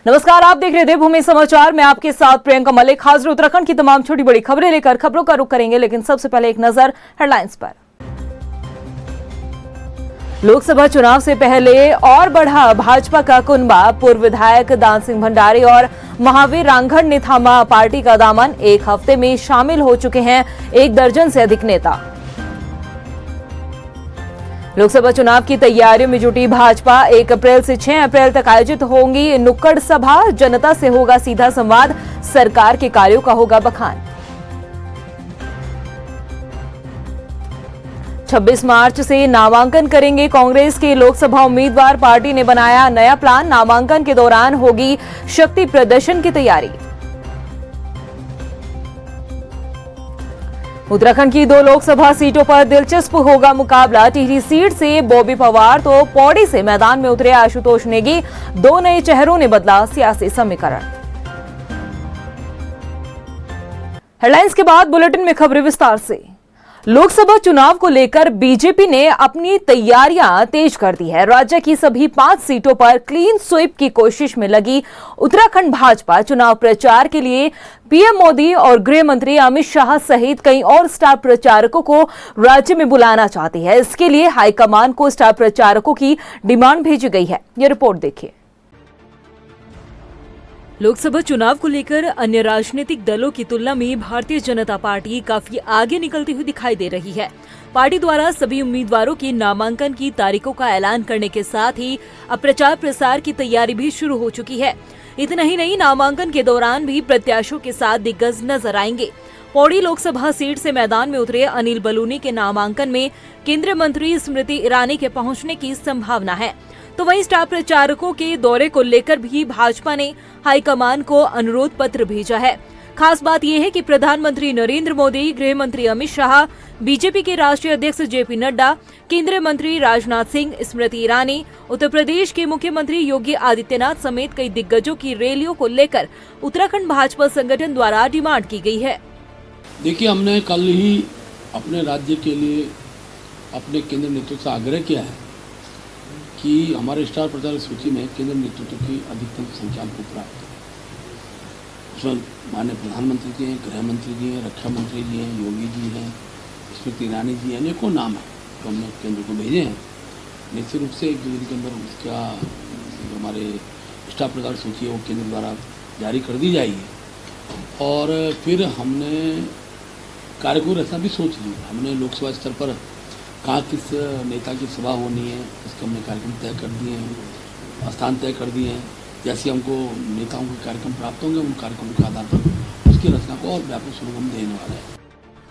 नमस्कार, आप देख रहे थे भूमि समाचार। मैं आपके साथ प्रियंका मलिक। हाजिर उत्तराखंड की तमाम छोटी बड़ी खबरें लेकर खबरों का रुख करेंगे, लेकिन सबसे पहले एक नजर हेडलाइंस पर। लोकसभा चुनाव से पहले और बढ़ा भाजपा का कुनबा। पूर्व विधायक दान सिंह भंडारी और महावीर रांगड़ ने थामा पार्टी का दामन। एक हफ्ते में शामिल हो चुके हैं 1 दर्जन से अधिक नेता। लोकसभा चुनाव की तैयारियों में जुटी भाजपा। 1 अप्रैल से 6 अप्रैल तक आयोजित होंगी नुक्कड़ सभा। जनता से होगा सीधा संवाद, सरकार के कार्यों का होगा बखान। 26 मार्च से नामांकन करेंगे कांग्रेस के लोकसभा उम्मीदवार। पार्टी ने बनाया नया प्लान। नामांकन के दौरान होगी शक्ति प्रदर्शन की तैयारी। उत्तराखंड की 2 लोकसभा सीटों पर दिलचस्प होगा मुकाबला। टिहरी सीट से बॉबी पवार तो पौड़ी से मैदान में उतरे आशुतोष नेगी। 2 नए चेहरों ने बदला सियासी समीकरण। हेडलाइंस के बाद बुलेटिन में खबरें विस्तार से। लोकसभा चुनाव को लेकर बीजेपी ने अपनी तैयारियां तेज कर दी है। राज्य की सभी 5 सीटों पर क्लीन स्वीप की कोशिश में लगी उत्तराखंड भाजपा चुनाव प्रचार के लिए पीएम मोदी और गृह मंत्री अमित शाह सहित कई और स्टार प्रचारकों को राज्य में बुलाना चाहती है। इसके लिए हाईकमान को स्टार प्रचारकों की डिमांड भेजी गई है। ये रिपोर्ट देखिए। लोकसभा चुनाव को लेकर अन्य राजनीतिक दलों की तुलना में भारतीय जनता पार्टी काफी आगे निकलती हुई दिखाई दे रही है। पार्टी द्वारा सभी उम्मीदवारों की नामांकन की तारीखों का ऐलान करने के साथ ही अब प्रचार प्रसार की तैयारी भी शुरू हो चुकी है। इतना ही नहीं, नामांकन के दौरान भी प्रत्याशियों के साथ दिग्गज नजर आएंगे। पौड़ी लोकसभा सीट से मैदान में उतरे अनिल बलूनी के नामांकन में केंद्रीय मंत्री स्मृति ईरानी के पहुंचने की संभावना है। तो वहीं स्टार प्रचारकों के दौरे को लेकर भी भाजपा ने हाईकमान को अनुरोध पत्र भेजा है। खास बात यह है कि प्रधानमंत्री नरेंद्र मोदी, गृह मंत्री अमित शाह, बीजेपी के राष्ट्रीय अध्यक्ष जेपी नड्डा, केंद्रीय मंत्री राजनाथ सिंह, स्मृति ईरानी, उत्तर प्रदेश के मुख्यमंत्री योगी आदित्यनाथ समेत कई दिग्गजों की रैलियों को लेकर उत्तराखंड भाजपा संगठन द्वारा डिमांड की गई है। देखिए, हमने कल ही अपने राज्य के लिए अपने केंद्रीय नेतृत्व से आग्रह किया है कि हमारे स्टार प्रचारक सूची में केंद्रीय नेतृत्व की अधिकतम संख्या को प्राप्त करें। उसमें माननीय प्रधानमंत्री जी हैं, गृह मंत्री जी हैं, रक्षा मंत्री जी हैं, योगी जी हैं, स्मृति ईरानी जी हैं, अनेकों नाम हैं तो हमने केंद्र को भेजे हैं। निश्चित रूप से 1-2 दिन के अंदर उसका जो हमारे स्टार प्रचारक सूची है वो केंद्र द्वारा जारी कर दी जाएगी। और फिर हमने कार्य को रचना भी सोच ली। हमने लोकसभा स्तर पर कहाँ किस नेता की सभा होनी है, इसके हमने कार्यक्रम तय कर दिए हैं, स्थान तय कर दिए हैं। जैसे हमको नेताओं के कार्यक्रम प्राप्त होंगे, उन कार्यक्रमों के आधार पर उसकी रचना को और व्यापक स्वरूप हम देने वाले हैं।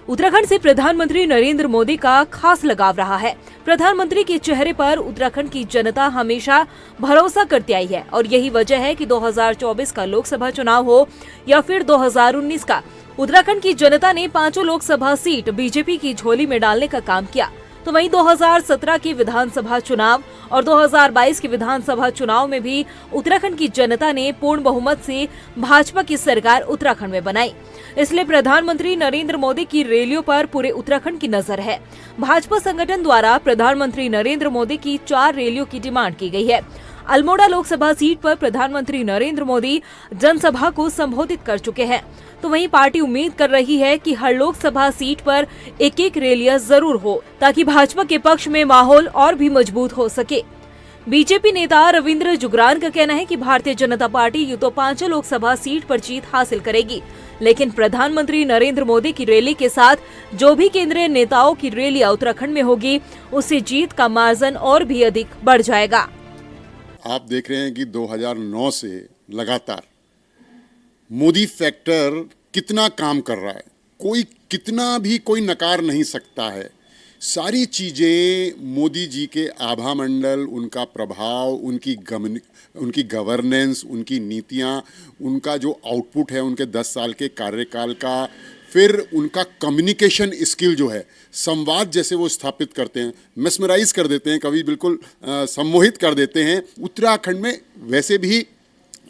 उत्तराखंड से प्रधानमंत्री नरेंद्र मोदी का खास लगाव रहा है। प्रधानमंत्री के चेहरे पर उत्तराखंड की जनता हमेशा भरोसा करती आई है और यही वजह है कि 2024 का लोकसभा चुनाव हो या फिर 2019 का, उत्तराखंड की जनता ने 5 लोकसभा सीट बीजेपी की झोली में डालने का काम किया। तो वहीं 2017 के विधानसभा चुनाव और 2022 के विधानसभा चुनाव में भी उत्तराखंड की जनता ने पूर्ण बहुमत से भाजपा की सरकार उत्तराखंड में बनाई। इसलिए प्रधानमंत्री नरेंद्र मोदी की रैलियों पर पूरे उत्तराखंड की नजर है। भाजपा संगठन द्वारा प्रधानमंत्री नरेंद्र मोदी की 4 रैलियों की डिमांड की गई है। अल्मोड़ा लोकसभा सीट पर प्रधानमंत्री नरेंद्र मोदी जनसभा को संबोधित कर चुके हैं। तो वहीं पार्टी उम्मीद कर रही है कि हर लोकसभा सीट पर एक रैलियां जरूर हो, ताकि भाजपा के पक्ष में माहौल और भी मजबूत हो सके। बीजेपी नेता रविंद्र जुगरान का कहना है कि भारतीय जनता पार्टी यूं तो 5 लोकसभा सीट पर जीत हासिल करेगी, लेकिन प्रधानमंत्री नरेंद्र मोदी की रैली के साथ जो भी केंद्रीय नेताओं की रैलियां उत्तराखंड में होगी, उससे जीत का मार्जिन और भी अधिक बढ़ जाएगा। आप देख रहे हैं कि 2009 से लगातार मोदी फैक्टर कितना काम कर रहा है। कोई कितना भी कोई नकार नहीं सकता है। सारी चीज़ें मोदी जी के आभा मंडल, उनका प्रभाव, उनकी गवर्नेंस, उनकी नीतियाँ, उनका जो आउटपुट है उनके 10 साल के कार्यकाल का, फिर उनका कम्युनिकेशन स्किल जो है, संवाद जैसे वो स्थापित करते हैं, मेस्मराइज कर देते हैं, कभी बिल्कुल सम्मोहित कर देते हैं। उत्तराखंड में वैसे भी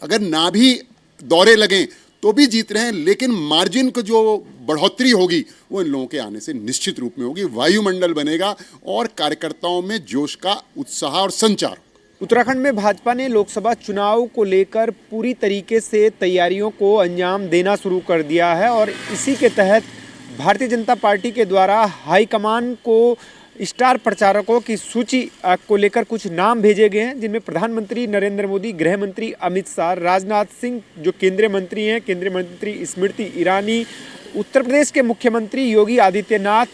अगर ना भी दौरे लगें तो भी जीत रहे हैं, लेकिन मार्जिन को जो बढ़ोतरी होगी वो इन लोगों के आने से निश्चित रूप में होगी। वायुमंडल बनेगा और कार्यकर्ताओं में जोश का उत्साह और संचार। उत्तराखंड में भाजपा ने लोकसभा चुनाव को लेकर पूरी तरीके से तैयारियों को अंजाम देना शुरू कर दिया है और इसी के तहत भारतीय जनता पार्टी के द्वारा हाईकमान को स्टार प्रचारकों की सूची को लेकर कुछ नाम भेजे गए हैं, जिनमें प्रधानमंत्री नरेंद्र मोदी, गृह मंत्री अमित शाह, राजनाथ सिंह जो केंद्रीय मंत्री हैं, केंद्रीय मंत्री स्मृति ईरानी, उत्तर प्रदेश के मुख्यमंत्री योगी आदित्यनाथ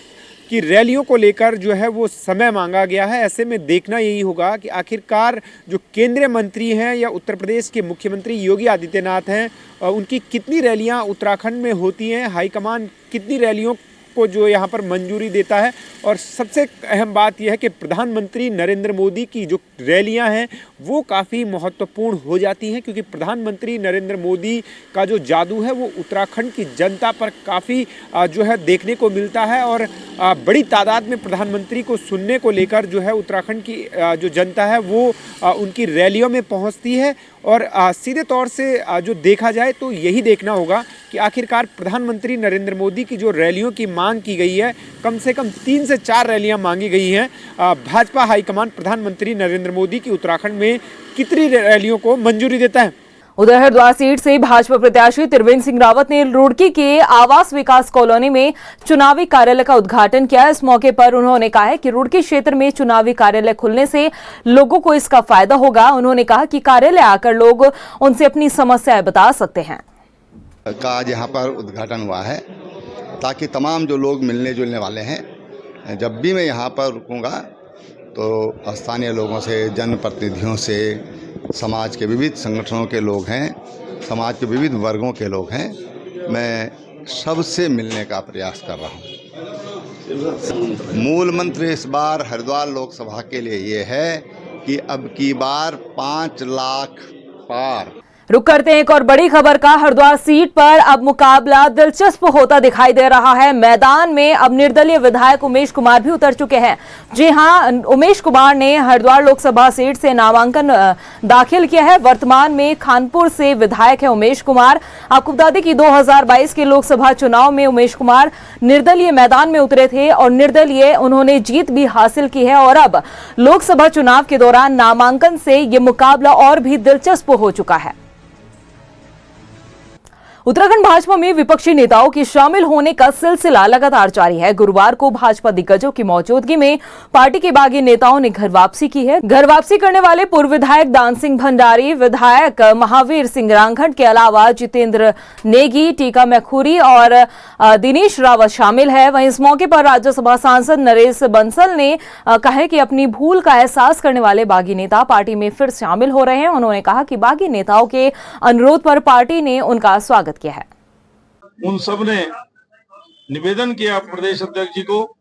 की रैलियों को लेकर जो है वो समय मांगा गया है। ऐसे में देखना यही होगा कि आखिरकार जो केंद्रीय मंत्री हैं या उत्तर प्रदेश के मुख्यमंत्री योगी आदित्यनाथ हैं, उनकी कितनी रैलियां उत्तराखंड में होती हैं, हाईकमान कितनी रैलियों को जो यहाँ पर मंजूरी देता है। और सबसे अहम बात यह है कि प्रधानमंत्री नरेंद्र मोदी की जो रैलियां हैं वो काफ़ी महत्वपूर्ण हो जाती हैं, क्योंकि प्रधानमंत्री नरेंद्र मोदी का जो जादू है वो उत्तराखंड की जनता पर काफ़ी जो है देखने को मिलता है और बड़ी तादाद में प्रधानमंत्री को सुनने को लेकर जो है उत्तराखंड की जो जनता है वो उनकी रैलियों में पहुंचती है। और सीधे तौर से जो देखा जाए तो यही देखना होगा कि आखिरकार प्रधानमंत्री नरेंद्र मोदी की जो रैलियों की मांग की गई है, कम से कम 3 से 4 रैलियां मांगी गई हैं। भाजपा हाईकमान प्रधानमंत्री नरेंद्र मोदी की उत्तराखंड में कितनी रैलियों को मंजूरी देता है। उधर हरिद्वार सीट से भाजपा प्रत्याशी त्रिवेंद्र सिंह रावत ने रुड़की के आवास विकास कॉलोनी में चुनावी कार्यालय का उद्घाटन किया। इस मौके पर उन्होंने कहा है कि रुड़की क्षेत्र में चुनावी कार्यालय खुलने से लोगों को इसका फायदा होगा। उन्होंने कहा कि कार्यालय आकर लोग उनसे अपनी समस्याएं बता सकते हैं। का आज यहाँ पर उद्घाटन हुआ है ताकि तमाम जो लोग मिलने जुलने वाले हैं, जब भी मैं यहाँ पर रुकूँगा तो स्थानीय लोगों से, जनप्रतिनिधियों से, समाज के विविध संगठनों के लोग हैं, समाज के विविध वर्गों के लोग हैं, मैं सबसे मिलने का प्रयास कर रहा हूँ। मूल मंत्र इस बार हरिद्वार लोकसभा के लिए ये है कि अब की बार 5 लाख पार। रुक करते हैं एक और बड़ी खबर का। हरिद्वार सीट पर अब मुकाबला दिलचस्प होता दिखाई दे रहा है। मैदान में अब निर्दलीय विधायक उमेश कुमार भी उतर चुके हैं। जी हां, उमेश कुमार ने हरिद्वार लोकसभा सीट से नामांकन दाखिल किया है। वर्तमान में खानपुर से विधायक है उमेश कुमार। आपको बता दें कि 2022 के लोकसभा चुनाव में उमेश कुमार निर्दलीय मैदान में उतरे थे और निर्दलीय उन्होंने जीत भी हासिल की है और अब लोकसभा चुनाव के दौरान नामांकन से ये मुकाबला और भी दिलचस्प हो चुका है। उत्तराखंड भाजपा में विपक्षी नेताओं के शामिल होने का सिलसिला लगातार जारी है। गुरुवार को भाजपा दिग्गजों की मौजूदगी में पार्टी के बागी नेताओं ने घर वापसी की है। घर वापसी करने वाले पूर्व विधायक दान सिंह भंडारी, विधायक महावीर सिंह रांगड़ के अलावा जितेंद्र नेगी, टीका मैखुरी और दिनेश रावत शामिल है। वहीं इस मौके पर राज्यसभा सांसद नरेश बंसल ने कहा है कि अपनी भूल का एहसास करने वाले बागी नेता पार्टी में फिर शामिल हो रहे हैं। उन्होंने कहा कि बागी नेताओं के अनुरोध पर पार्टी ने उनका स्वागत किया है। उन सब ने निवेदन किया प्रदेश अध्यक्ष जी को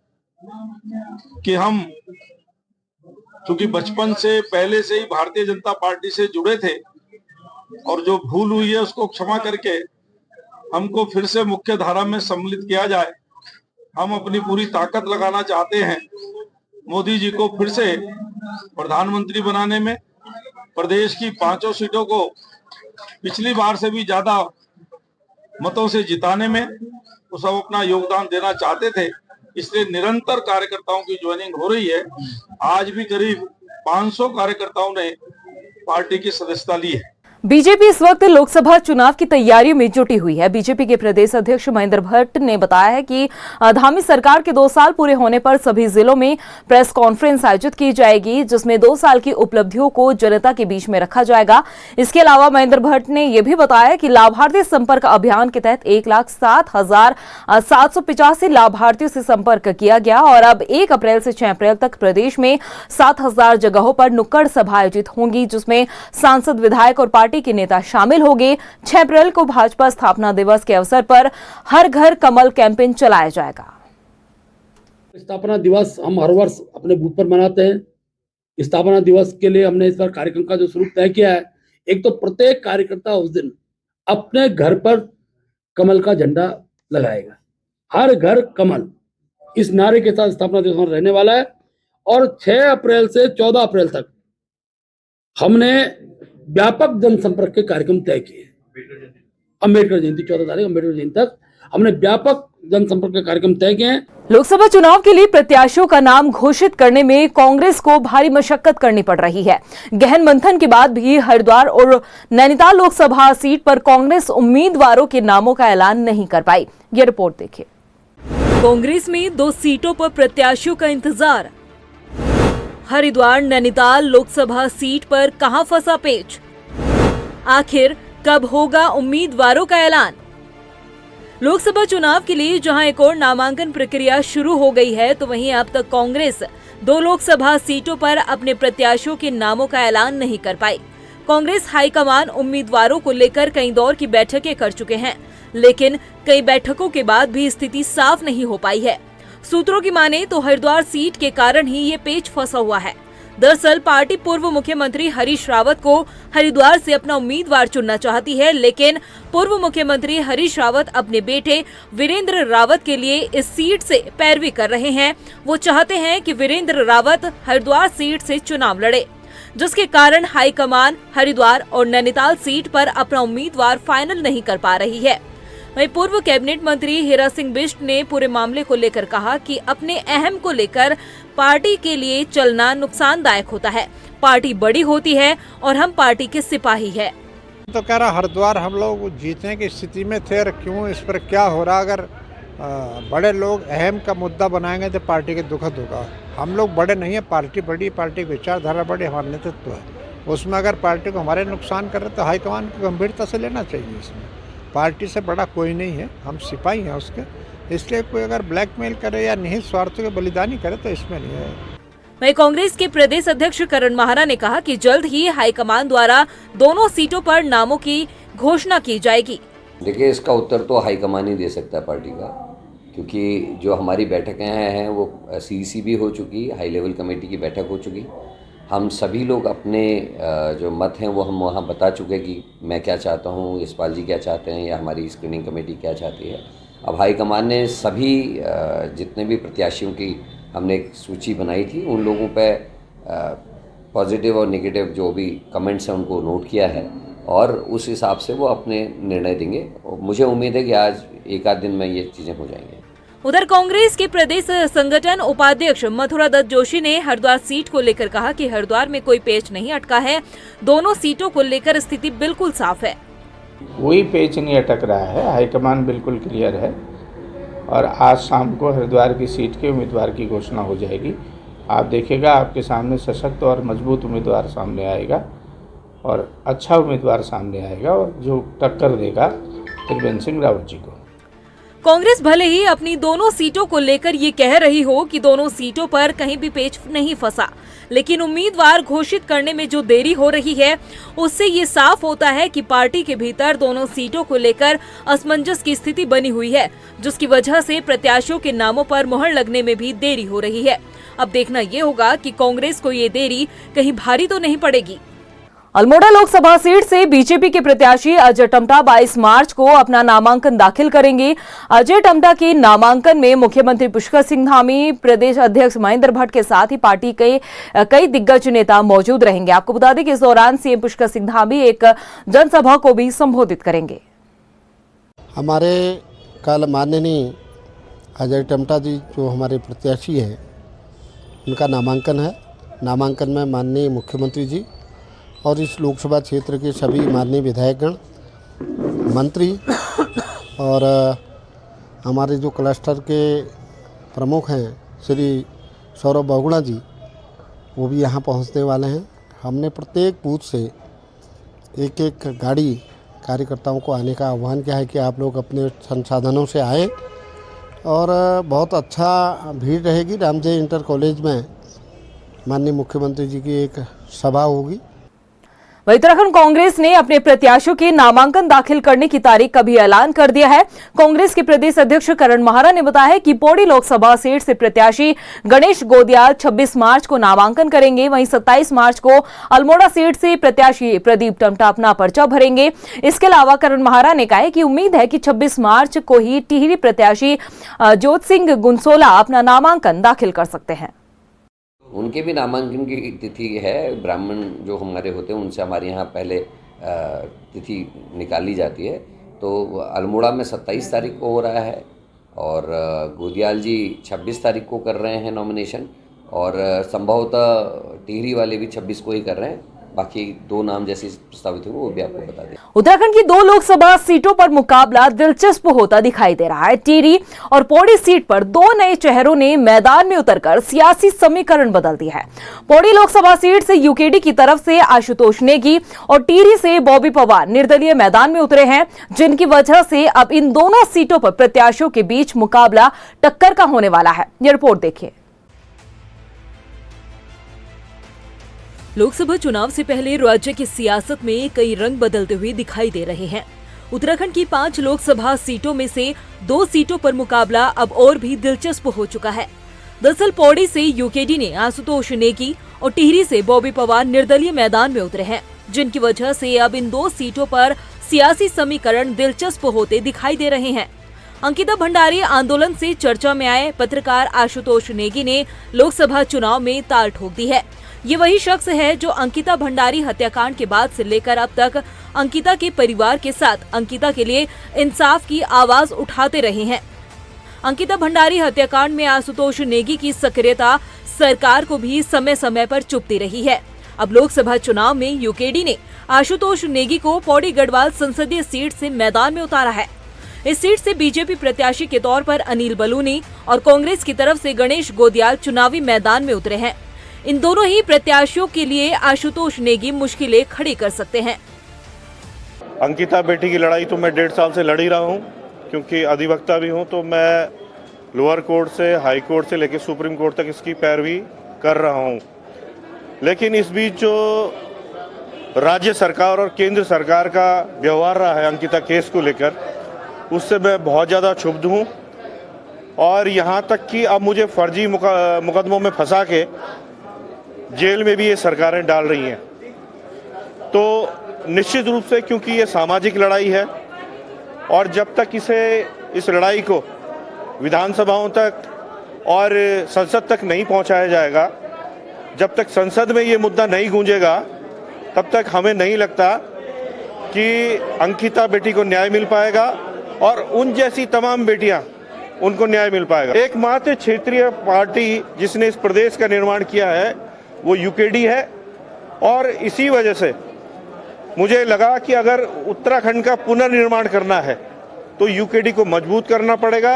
कि हम चूंकि बचपन से पहले से ही भारतीय जनता पार्टी से जुड़े थे और जो भूल हुई है उसको क्षमा करके हमको फिर से मुख्य धारा में सम्मिलित किया जाए। हम अपनी पूरी ताकत लगाना चाहते हैं मोदी जी को फिर से प्रधानमंत्री बनाने में, प्रदेश की 5 सीटों को पिछली बार से भी ज्यादा मतों से जिताने में वो सब अपना योगदान देना चाहते थे। इसलिए निरंतर कार्यकर्ताओं की ज्वाइनिंग हो रही है। आज भी करीब 500 कार्यकर्ताओं ने पार्टी की सदस्यता ली है। बीजेपी इस वक्त लोकसभा चुनाव की तैयारियों में जुटी हुई है। बीजेपी के प्रदेश अध्यक्ष महेंद्र भट्ट ने बताया है कि आगामी सरकार के 2 साल पूरे होने पर सभी जिलों में प्रेस कॉन्फ्रेंस आयोजित की जाएगी, जिसमें 2 साल की उपलब्धियों को जनता के बीच में रखा जाएगा। इसके अलावा महेंद्र भट्ट ने यह भी बताया कि लाभार्थी संपर्क अभियान के तहत 1,07,785 लाभार्थियों से संपर्क किया गया और अब 1 अप्रैल से 6 अप्रैल तक प्रदेश में 7,000 जगहों पर नुक्कड़ सभा आयोजित होंगी, जिसमें सांसद, विधायक और पार्टी के नेता शामिल होंगे। 6 अप्रैल को भाजपा स्थापना दिवस के अवसर पर हर घर कमल कैंपेन चलाया जाएगा। स्थापना दिवस हम हर वर्ष अपने बूथ पर मनाते हैं। स्थापना दिवस के लिए हमने इस बार कार्यक्रम का जो स्वरूप तय किया है, एक तो प्रत्येक कार्यकर्ता उस दिन अपने घर पर कमल का झंडा लगाएगा। हर घर कमल, इस नारे के साथ स्थापना दिवस रहने वाला है। और 6 अप्रैल से 14 अप्रैल तक हमने व्यापक जनसंपर्क के कार्यक्रम तय किए। अम्बेडकर जयंती 14 तारीख, अम्बेडकर जयंती तक हमने व्यापक जनसंपर्क के कार्यक्रम तय किए हैं। लोकसभा चुनाव के लिए प्रत्याशियों का नाम घोषित करने में कांग्रेस को भारी मशक्कत करनी पड़ रही है। गहन मंथन के बाद भी हरिद्वार और नैनीताल लोकसभा सीट पर कांग्रेस उम्मीदवारों के नामों का ऐलान नहीं कर पाई। ये रिपोर्ट देखिए। कांग्रेस में 2 सीटों पर प्रत्याशियों का इंतजार। हरिद्वार नैनीताल लोकसभा सीट पर कहां फंसा पेच? आखिर कब होगा उम्मीदवारों का ऐलान? लोकसभा चुनाव के लिए जहां एक और नामांकन प्रक्रिया शुरू हो गई है, तो वहीं अब तक कांग्रेस 2 लोकसभा सीटों पर अपने प्रत्याशियों के नामों का ऐलान नहीं कर पाई। कांग्रेस हाईकमान उम्मीदवारों को लेकर कई दौर की बैठकें कर चुके हैं, लेकिन कई बैठकों के बाद भी स्थिति साफ नहीं हो पाई है। सूत्रों की माने तो हरिद्वार सीट के कारण ही ये पेच फंसा हुआ है। दरअसल पार्टी पूर्व मुख्यमंत्री हरीश रावत को हरिद्वार से अपना उम्मीदवार चुनना चाहती है, लेकिन पूर्व मुख्यमंत्री हरीश रावत अपने बेटे वीरेंद्र रावत के लिए इस सीट से पैरवी कर रहे हैं। वो चाहते हैं कि वीरेंद्र रावत हरिद्वार सीट से चुनाव लड़े, जिसके कारण हाईकमान हरिद्वार और नैनीताल सीट पर अपना उम्मीदवार फाइनल नहीं कर पा रही है। वहीं पूर्व कैबिनेट मंत्री हीरा सिंह बिष्ट ने पूरे मामले को लेकर कहा कि अपने अहम को लेकर पार्टी के लिए चलना नुकसानदायक होता है। पार्टी बड़ी होती है और हम पार्टी के सिपाही है। तो कह रहा हरिद्वार हम लोग जीतने की स्थिति में थे और क्यों इस पर क्या हो रहा। अगर बड़े लोग अहम का मुद्दा बनाएंगे तो पार्टी के दुखद होगा। हम लोग बड़े नहीं है, पार्टी बड़ी, पार्टी की विचारधारा बड़ी, हमारा नेतृत्व है। उसमें अगर पार्टी को हमारे नुकसान कर रहे तो हाईकमान को गंभीरता से लेना चाहिए। इसमें पार्टी से बड़ा कोई नहीं है, हम सिपाही हैं उसके। इसलिए कोई अगर ब्लैकमेल करे या निहित स्वार्थों के बलिदानी करे तो इसमें नहीं है। वहीं कांग्रेस के प्रदेश अध्यक्ष करण महारा ने कहा कि जल्द ही हाईकमान द्वारा दोनों सीटों पर नामों की घोषणा की जाएगी। देखिए, इसका उत्तर तो हाईकमान ही दे सकता है पार्टी का, क्योंकि जो हमारी बैठकें हैं वो सीईसी भी हो चुकी, हाई लेवल कमेटी की बैठक हो चुकी। हम सभी लोग अपने जो मत हैं वो हम वहाँ बता चुके कि मैं क्या चाहता हूँ, यशपाल जी क्या चाहते हैं या हमारी स्क्रीनिंग कमेटी क्या चाहती है। अब हाईकमान ने सभी जितने भी प्रत्याशियों की हमने एक सूची बनाई थी, उन लोगों पे पॉजिटिव और नेगेटिव जो भी कमेंट्स हैं उनको नोट किया है और उस हिसाब से वो अपने निर्णय देंगे। और मुझे उम्मीद है कि आज एक आध दिन में ये चीज़ें हो जाएंगी। उधर कांग्रेस के प्रदेश संगठन उपाध्यक्ष मथुरा दत्त जोशी ने हरिद्वार सीट को लेकर कहा कि हरिद्वार में कोई पेच नहीं अटका है, दोनों सीटों को लेकर स्थिति बिल्कुल साफ है। कोई पेच नहीं अटक रहा है, हाईकमान बिल्कुल क्लियर है और आज शाम को हरिद्वार की सीट के उम्मीदवार की घोषणा हो जाएगी। आप देखिएगा, आपके सामने सशक्त और मजबूत उम्मीदवार सामने आएगा और अच्छा उम्मीदवार सामने आएगा और जो टक्कर देगा त्रिवेंद्र सिंह रावत जी को। कांग्रेस भले ही अपनी दोनों सीटों को लेकर ये कह रही हो कि दोनों सीटों पर कहीं भी पेच नहीं फंसा, लेकिन उम्मीदवार घोषित करने में जो देरी हो रही है उससे ये साफ होता है कि पार्टी के भीतर दोनों सीटों को लेकर असमंजस की स्थिति बनी हुई है, जिसकी वजह से प्रत्याशियों के नामों पर मुहर लगने में भी देरी हो रही है। अब देखना ये होगा कि कांग्रेस को ये देरी कहीं भारी तो नहीं पड़ेगी। अल्मोड़ा लोकसभा सीट से बीजेपी के प्रत्याशी अजय टम्टा 22 मार्च को अपना नामांकन दाखिल करेंगे। अजय टम्टा के नामांकन में मुख्यमंत्री पुष्कर सिंह धामी, प्रदेश अध्यक्ष महेंद्र भट्ट के साथ ही पार्टी के कई दिग्गज नेता मौजूद रहेंगे। आपको बता दें कि इस दौरान सीएम पुष्कर सिंह धामी एक जनसभा को भी संबोधित करेंगे। हमारे कल माननीय अजय टम्टा जी जो हमारे प्रत्याशी हैं, उनका नामांकन है। नामांकन में माननीय मुख्यमंत्री जी और इस लोकसभा क्षेत्र के सभी माननीय विधायकगण, मंत्री और हमारे जो क्लस्टर के प्रमुख हैं श्री सौरभ बहुगुणा जी, वो भी यहाँ पहुँचने वाले हैं। हमने प्रत्येक बूथ से एक एक गाड़ी कार्यकर्ताओं को आने का आह्वान किया है कि आप लोग अपने संसाधनों से आए और बहुत अच्छा भीड़ रहेगी। रामजय इंटर कॉलेज में माननीय मुख्यमंत्री जी की एक सभा होगी। वहीं उत्तराखंड कांग्रेस ने अपने प्रत्याशियों के नामांकन दाखिल करने की तारीख का भी ऐलान कर दिया है। कांग्रेस के प्रदेश अध्यक्ष करण महारा ने बताया कि पौड़ी लोकसभा सीट से प्रत्याशी गणेश गोदियाल 26 मार्च को नामांकन करेंगे। वहीं 27 मार्च को अल्मोड़ा सीट से प्रत्याशी प्रदीप टम्टा अपना पर्चा भरेंगे। इसके अलावा करण महारा ने कहा है कि उम्मीद है कि 26 मार्च को ही टिहरी प्रत्याशी ज्योत सिंह गुनसोला अपना नामांकन दाखिल कर सकते हैं। उनके भी नामांकन की तिथि है। ब्राह्मण जो हमारे होते हैं उनसे हमारे यहाँ पहले तिथि निकाली जाती है, तो अल्मोड़ा में 27 तारीख को हो रहा है और गोदियाल जी 26 तारीख को कर रहे हैं नॉमिनेशन और संभवतः टिहरी वाले भी 26 को ही कर रहे हैं। बाकी 2 नाम जैसे प्रस्तावित हुए वो भी आपको बता दें। उत्तराखंड की 2 लोकसभा सीटों पर मुकाबला दिलचस्प होता दिखाई दे रहा है। टिहरी और पौड़ी सीट पर 2 नए चेहरों ने मैदान में उतरकर सियासी समीकरण बदल दिया है। पौड़ी लोकसभा सीट से यूकेडी की तरफ से आशुतोष नेगी और टिहरी से बॉबी पवार निर्दलीय मैदान में उतरे हैं, जिनकी वजह से अब इन दोनों सीटों पर प्रत्याशियों के बीच मुकाबला टक्कर का होने वाला है। ये रिपोर्ट देखिए। लोकसभा चुनाव से पहले राज्य की सियासत में कई रंग बदलते हुए दिखाई दे रहे हैं। उत्तराखंड की 5 लोकसभा सीटों में से 2 सीटों पर मुकाबला अब और भी दिलचस्प हो चुका है। दरअसल पौड़ी से यूकेडी ने आशुतोष नेगी और टिहरी से बॉबी पवार निर्दलीय मैदान में उतरे हैं, जिनकी वजह से अब इन 2 सीटों पर सियासी समीकरण दिलचस्प होते दिखाई दे रहे हैं। अंकिता भंडारी आंदोलन से चर्चा में आए पत्रकार आशुतोष नेगी ने लोकसभा चुनाव में ताल ठोक दी है। ये वही शख्स है जो अंकिता भंडारी हत्याकांड के बाद से लेकर अब तक अंकिता के परिवार के साथ अंकिता के लिए इंसाफ की आवाज उठाते रहे हैं। अंकिता भंडारी हत्याकांड में आशुतोष नेगी की सक्रियता सरकार को भी समय समय पर चुभती रही है। अब लोकसभा चुनाव में यूकेडी ने आशुतोष नेगी को पौड़ी गढ़वाल संसदीय सीट से मैदान में उतारा है। इस सीट से बीजेपी प्रत्याशी के तौर पर अनिल बलूनी और कांग्रेस की तरफ से गणेश गोदियाल चुनावी मैदान में उतरे हैं। इन दोनों ही प्रत्याशियों के लिए आशुतोष नेगी मुश्किलें खड़ी कर सकते हैं। अंकिता बेटी की लड़ाई तो मैं 1.5 साल से लड़ ही रहा हूँ, क्योंकि अधिवक्ता भी हूँ, तो मैं लोअर कोर्ट से हाई कोर्ट से लेकर सुप्रीम कोर्ट तक इसकी पैरवी कर रहा हूँ। लेकिन इस बीच जो राज्य सरकार और केंद्र सरकार का व्यवहार रहा है अंकिता केस को लेकर, उससे मैं बहुत ज़्यादा क्षुब्ध हूँ और यहाँ तक कि अब मुझे फर्जी मुकदमों में फंसा के जेल में भी ये सरकारें डाल रही हैं। तो निश्चित रूप से क्योंकि ये सामाजिक लड़ाई है और जब तक इस लड़ाई को विधानसभाओं तक और संसद तक नहीं पहुंचाया जाएगा, जब तक संसद में ये मुद्दा नहीं गूंजेगा, तब तक हमें नहीं लगता कि अंकिता बेटी को न्याय मिल पाएगा और उन जैसी तमाम बेटियां उनको न्याय मिल पाएगा। एकमात्र क्षेत्रीय पार्टी जिसने इस प्रदेश का निर्माण किया है वो यूकेडी है और इसी वजह से मुझे लगा कि अगर उत्तराखंड का पुनर्निर्माण करना है तो यूकेडी को मजबूत करना पड़ेगा।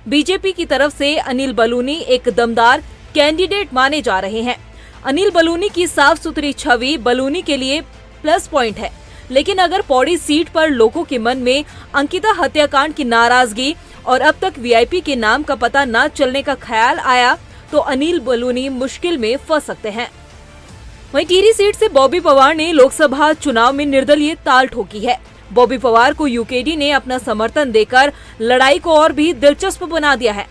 बीजेपी की तरफ से अनिल बलूनी एक दमदार कैंडिडेट माने जा रहे हैं। अनिल बलूनी की साफ सुथरी छवि बलूनी के लिए प्लस पॉइंट है, लेकिन अगर पौड़ी सीट पर लोगों के मन में अंकिता हत्याकांड की नाराजगी और अब तक वीआईपी के नाम का पता न चलने का ख्याल आया तो अनिल बलूनी मुश्किल में फंस सकते हैं। वहीं टिहरी सीट से बॉबी पवार ने लोकसभा चुनाव में निर्दलीय ताल ठोकी है। बॉबी पवार को यूकेडी ने अपना समर्थन देकर लड़ाई को और भी दिलचस्प बना दिया है।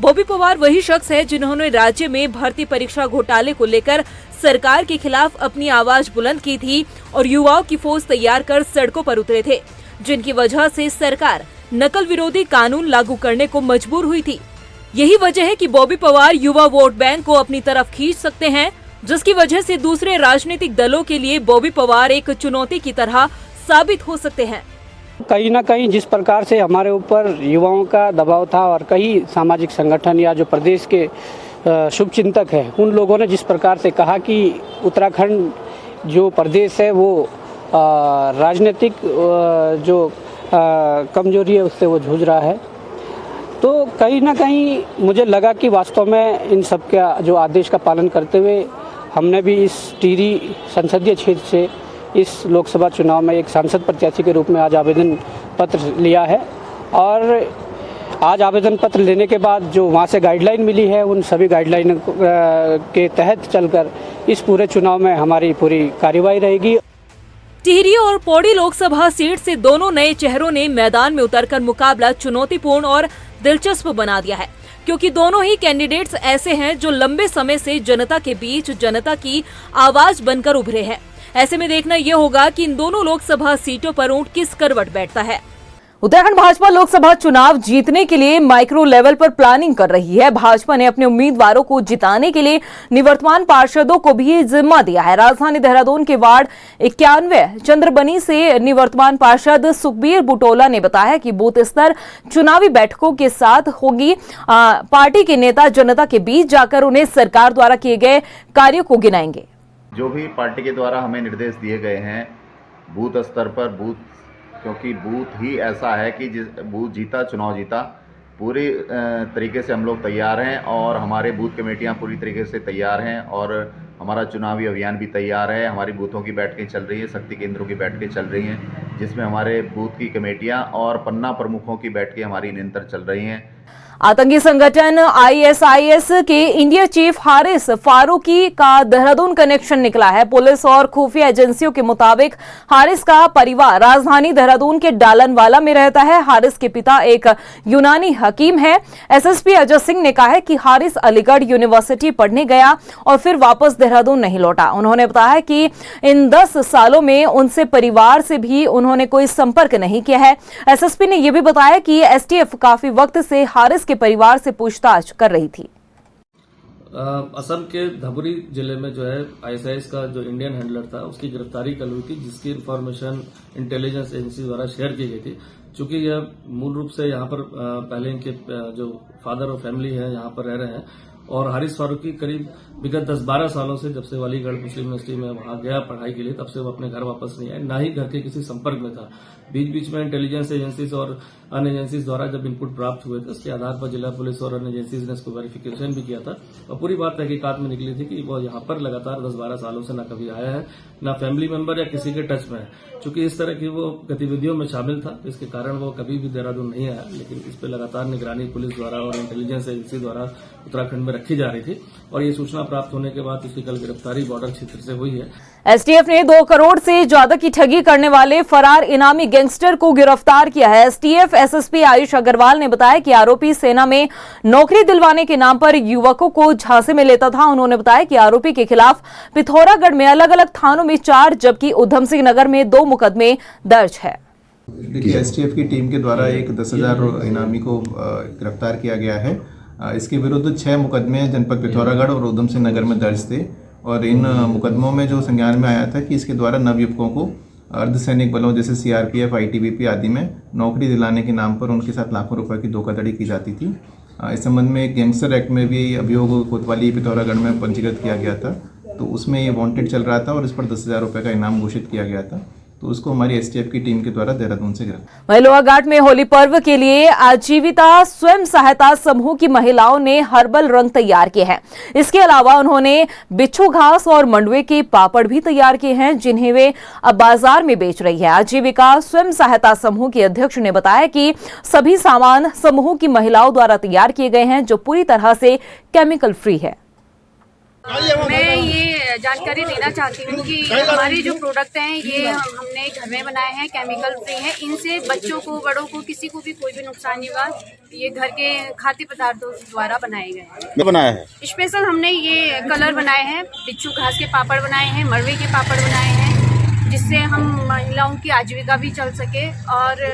बॉबी पवार वही शख्स है जिन्होंने राज्य में भर्ती परीक्षा घोटाले को लेकर सरकार के खिलाफ अपनी आवाज बुलंद की थी और युवाओं की फौज तैयार कर सड़कों पर उतरे थे, जिनकी वजह से सरकार नकल विरोधी कानून लागू करने को मजबूर हुई थी। यही वजह है कि बॉबी पवार युवा वोट बैंक को अपनी तरफ खींच सकते हैं, जिसकी वजह से दूसरे राजनीतिक दलों के लिए बॉबी पवार एक चुनौती की तरह साबित हो सकते हैं। कहीं ना कहीं जिस प्रकार से हमारे ऊपर युवाओं का दबाव था और कई सामाजिक संगठन या जो प्रदेश के शुभचिंतक हैं, उन लोगों ने जिस प्रकार से कहा कि उत्तराखंड जो प्रदेश है वो राजनीतिक जो कमजोरी है उससे वो जूझ रहा है, तो कहीं ना कहीं मुझे लगा कि वास्तव में इन सब का जो आदेश का पालन करते हुए हमने भी इस टिहरी संसदीय क्षेत्र से इस लोकसभा चुनाव में एक सांसद प्रत्याशी के रूप में आज आवेदन पत्र लिया है और आज आवेदन पत्र लेने के बाद जो वहाँ से गाइडलाइन मिली है उन सभी गाइडलाइन के तहत चलकर इस पूरे चुनाव में हमारी पूरी कार्यवाही रहेगी। टिहरी और पौड़ी लोकसभा सीट से दोनों नए चेहरों ने मैदान में उतरकर मुकाबला चुनौतीपूर्ण और दिलचस्प बना दिया है, क्योंकि दोनों ही कैंडिडेट्स ऐसे हैं जो लंबे समय से जनता के बीच जनता की आवाज बनकर उभरे हैं। ऐसे में देखना यह होगा कि इन दोनों लोकसभा सीटों पर ऊंट किस करवट बैठता है। उत्तराखंड भाजपा लोकसभा चुनाव जीतने के लिए माइक्रो लेवल पर प्लानिंग कर रही है। भाजपा ने अपने उम्मीदवारों को जिताने के लिए निवर्तमान पार्षदों को भी जिम्मा दिया है। राजधानी देहरादून के वार्ड 91 चंद्रबनी से निवर्तमान पार्षद सुखबीर बुटोला ने बताया कि बूथ स्तर चुनावी बैठकों के साथ होगी। पार्टी के नेता जनता के बीच जाकर उन्हें सरकार द्वारा किए गए कार्यों को गिनाएंगे। जो भी पार्टी के द्वारा हमें निर्देश दिए गए हैं बूथ स्तर पर, क्योंकि बूथ ही ऐसा है कि जिस बूथ जीता चुनाव जीता, पूरी तरीके से हम लोग तैयार हैं और हमारे बूथ कमेटियां पूरी तरीके से तैयार हैं और हमारा चुनावी अभियान भी तैयार है। हमारी बूथों की बैठकें चल रही हैं, शक्ति केंद्रों की बैठकें चल रही हैं, जिसमें हमारे बूथ की कमेटियां और पन्ना प्रमुखों की बैठकें हमारी निरंतर चल रही हैं। आतंकी संगठन ISIS के इंडिया चीफ हारिस फारूकी का देहरादून कनेक्शन निकला है। पुलिस और खुफिया एजेंसियों के मुताबिक हारिस का परिवार राजधानी देहरादून के डालनवाला में रहता है। हारिस के पिता एक यूनानी हकीम है। SSP अजय सिंह ने कहा है कि हारिस अलीगढ़ यूनिवर्सिटी पढ़ने गया और फिर वापस देहरादून नहीं लौटा। उन्होंने बताया कि इन 10 सालों में उनसे परिवार से भी उन्होंने कोई संपर्क नहीं किया है। SSP ने यह भी बताया कि STF काफी वक्त से हारिस के परिवार से पूछताछ कर रही थी। असम के धबुरी जिले में जो है ISIS का जो इंडियन हैंडलर था उसकी गिरफ्तारी कल हुई थी, जिसकी इंफॉर्मेशन इंटेलिजेंस एजेंसी द्वारा शेयर की गई थी। चूंकि यह मूल रूप से यहाँ पर पहले इनके जो फादर और फैमिली है यहाँ पर रह रहे हैं और हारिस फारूकी करीब विगत 10-12 सालों से जब से अलीगढ़ मुस्लिम यूनिवर्सिटी में वहां गया पढ़ाई के लिए, तब से वो अपने घर वापस नहीं आया, ना ही घर के किसी संपर्क में था। बीच बीच में इंटेलिजेंस एजेंसीज और अन्य एजेंसीज द्वारा जब इनपुट प्राप्त हुए थे उसके आधार पर जिला पुलिस और अन्य एजेंसीज ने इसको वेरिफिकेशन भी किया था और पूरी बात तहकीकात में निकली थी कि वो यहाँ पर लगातार 10-12 सालों से न कभी आया है, न फैमिली मेंबर या किसी के टच में है। चूंकि इस तरह की वो गतिविधियों में शामिल था, इसके कारण वो कभी भी देहरादून नहीं आया, लेकिन इस पर लगातार निगरानी पुलिस द्वारा और इंटेलिजेंस एजेंसी द्वारा उत्तराखंड में रखी जा रही थी और ये सूचना प्राप्त होने के बाद उसकी कल गिरफ्तारी बॉर्डर क्षेत्र से हुई है। STF ने 2 करोड़ से ज्यादा की ठगी करने वाले फरार इनामी गैंगस्टर को गिरफ्तार किया है। STF SSP आयुष अग्रवाल ने बताया कि आरोपी सेना में नौकरी दिलवाने के नाम पर युवकों को झांसे में लेता था। उन्होंने बताया कि आरोपी के खिलाफ पिथौरागढ़ में अलग अलग थानों में 4 जबकि उधम सिंह नगर में 2 मुकदमे दर्ज है। देखिए, STF की टीम के द्वारा एक 10,000 इनामी को गिरफ्तार किया गया है। इसके विरुद्ध 6 मुकदमे जनपद पिथौरागढ़ और उधम सिंह नगर में दर्ज थे और इन मुकदमों में जो संज्ञान में आया था कि इसके द्वारा नवयुवकों को अर्धसैनिक बलों जैसे CRPF, ITBP आदि में नौकरी दिलाने के नाम पर उनके साथ लाखों रुपए की धोखाधड़ी की जाती थी। इस संबंध में एक गैंगस्टर एक्ट में भी अभियोग कोतवाली पिथौरागढ़ में पंजीकृत किया गया था, तो उसमें ये वांटेड चल रहा था और इस पर 10,000 रुपये का इनाम घोषित किया गया था, तो उसको हमारी STF की टीम के द्वारा देहरादून से गिरफ्तार। वहीं लोहाघाट में होली पर्व के लिए आजीविका स्वयं सहायता समूह की महिलाओं ने हर्बल रंग तैयार किए हैं। इसके अलावा उन्होंने बिच्छू घास और मंडुए के पापड़ भी तैयार किए हैं, जिन्हें वे अब बाजार में बेच रही है। आजीविका स्वयं सहायता समूह के अध्यक्ष ने बताया कि सभी सामान समूह की महिलाओं द्वारा तैयार किए गए हैं, जो पूरी तरह से केमिकल फ्री है। मैं ये जानकारी देना चाहती हूँ कि हमारे जो प्रोडक्ट हैं ये हमने घर में बनाए हैं, केमिकल फ्री हैं। इनसे बच्चों को, बड़ों को, किसी को भी कोई भी नुकसान नहीं हुआ। ये घर के खाद्य पदार्थों द्वारा बनाए गए हैं। बनाया है स्पेशल हमने ये कलर बनाए हैं, बिच्छू घास के पापड़ बनाए हैं, मड़वे के पापड़ बनाए हैं, जिससे हम महिलाओं की आजीविका भी चल सके और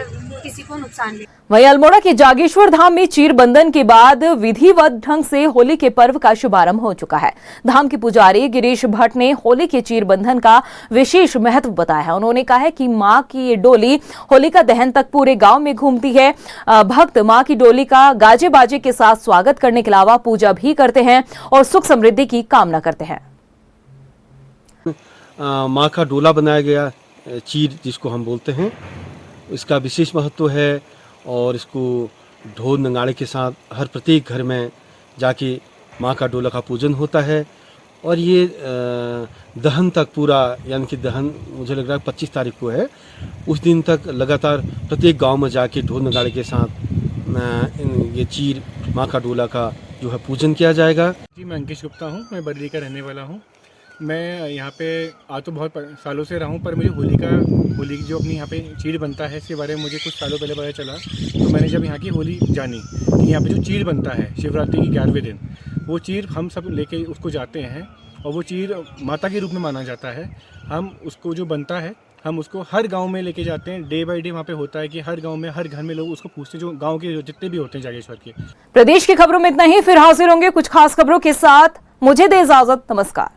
किसी को नुकसान भी। वहीं अल्मोड़ा के जागेश्वर धाम में चीर बंधन के बाद विधिवत ढंग से होली के पर्व का शुभारंभ हो चुका है। धाम के पुजारी गिरीश भट्ट ने होली के चीर बंधन का विशेष महत्व बताया है। उन्होंने कहा है कि मां की ये डोली होलिका दहन तक पूरे गांव में घूमती है। भक्त मां की डोली का गाजे बाजे के साथ स्वागत करने के अलावा पूजा भी करते हैं और सुख समृद्धि की कामना करते हैं। माँ का डोला बनाया गया, चीर जिसको हम बोलते हैं, इसका विशेष महत्व है और इसको ढोल नगाड़े के साथ हर प्रत्येक घर में जाके माँ का डोला का पूजन होता है और ये दहन तक पूरा, यानी कि दहन मुझे लग रहा है 25 तारीख को है, उस दिन तक लगातार प्रत्येक गांव में जाके ढोल नगाड़े के साथ ये चीर माँ का डोला का जो है पूजन किया जाएगा। जी, मैं अंकिश गुप्ता हूँ, मैं बरेली का रहने वाला हूँ। मैं यहाँ पे आ तो बहुत सालों से रहा हूँ, पर मुझे होली की जो अपनी यहाँ पे चीर बनता है इसके बारे में मुझे कुछ सालों पहले पता चला। तो मैंने जब यहाँ की होली जानी कि यहाँ पे जो चीर बनता है शिवरात्रि की 11वें दिन, वो चीर हम सब लेके उसको जाते हैं और वो चीर माता के रूप में माना जाता है। हम उसको जो बनता है हम उसको हर गांव में लेके जाते हैं। डे बाय डे वहाँ पे होता है कि हर गांव में हर घर में लोग उसको पूछते हैं, जो गांव के जितने भी होते हैं जागेश्वर के। प्रदेश की खबरों में इतना ही, फिर हाजिर होंगे कुछ खास खबरों के साथ। मुझे दे इजाजत, नमस्कार।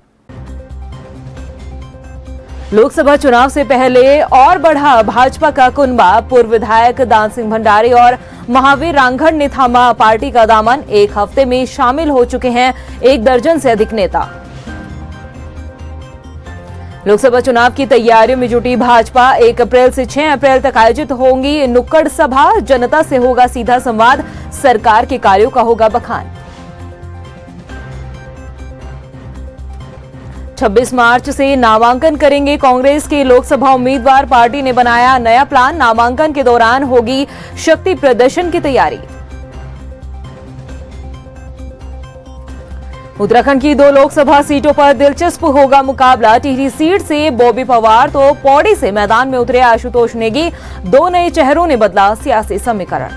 लोकसभा चुनाव से पहले और बढ़ा भाजपा का कुनबा। पूर्व विधायक दान सिंह भंडारी और महावीर रांगड़ ने थामा पार्टी का दामन। एक हफ्ते में शामिल हो चुके हैं 1 दर्जन से अधिक नेता। लोकसभा चुनाव की तैयारियों में जुटी भाजपा। 1 अप्रैल से 6 अप्रैल तक आयोजित होंगी नुक्कड़ सभा। जनता से होगा सीधा संवाद, सरकार के कार्यों का होगा बखान। 26 मार्च से नामांकन करेंगे कांग्रेस के लोकसभा उम्मीदवार। पार्टी ने बनाया नया प्लान। नामांकन के दौरान होगी शक्ति प्रदर्शन की तैयारी। उत्तराखंड की 2 लोकसभा सीटों पर दिलचस्प होगा मुकाबला। टिहरी सीट से बॉबी पवार तो पौड़ी से मैदान में उतरे आशुतोष नेगी। 2 नए चेहरों ने बदला सियासी समीकरण।